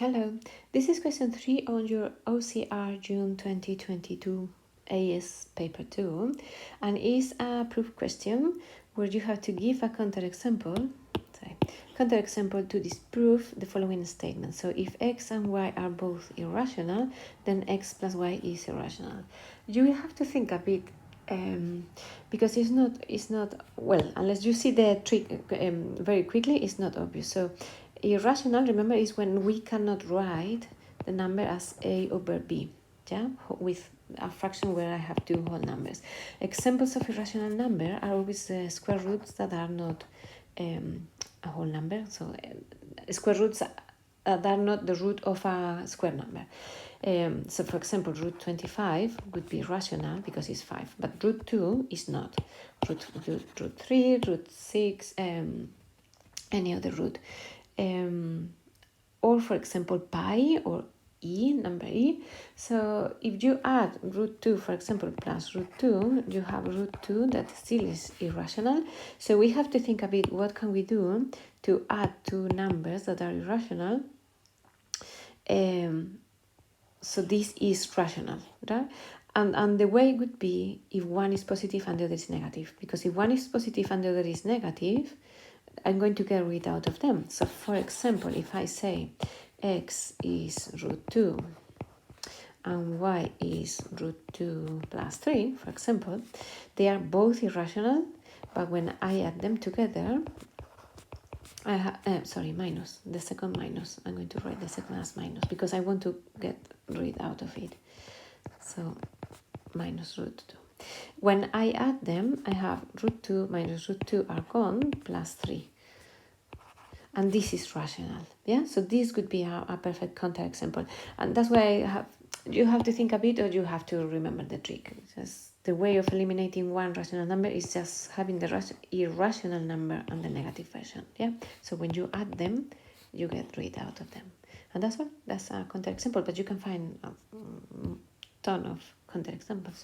Hello, this is question 3 on your OCR June 2022 AS paper 2 and is a proof question where you have to give a counterexample to disprove the following statement. So if x and y are both irrational, then x plus y is irrational. You will have to think a bit because it's not well, unless you see the trick very quickly, it's not obvious. So irrational, remember, is when we cannot write the number as a over b, yeah, with a fraction where I have two whole numbers. Examples of irrational number are always square roots that are not a whole number, so square roots that are not the root of a square number. So for example, root 25 would be rational because it's 5, but root 2 is not. Root 3, root 6, any other root. Or for example, pi or e, number e. So if you add root 2, for example, plus root 2, you have root 2 that still is irrational. So we have to think a bit, what can we do to add two numbers that are irrational? So this is rational, right? And the way would be if one is positive and the other is negative. Because if one is positive and the other is negative, I'm going to get rid out of them. So for example, if I say x is root 2 and y is root 2 plus 3, for example, they are both irrational, but when I add them together, I have, minus, the second minus. I'm going to write the second as minus because I want to get rid out of it. So minus root 2. When I add them, I have root 2 minus root 2 are gone, plus 3. And this is rational, yeah? So this could be a perfect counterexample. And that's why you have to think a bit, or you have to remember the trick. Just the way of eliminating one rational number is just having the irrational number and the negative version, yeah? So when you add them, you get rid out of them. And that's all. That's a counterexample, but you can find a ton of counterexamples.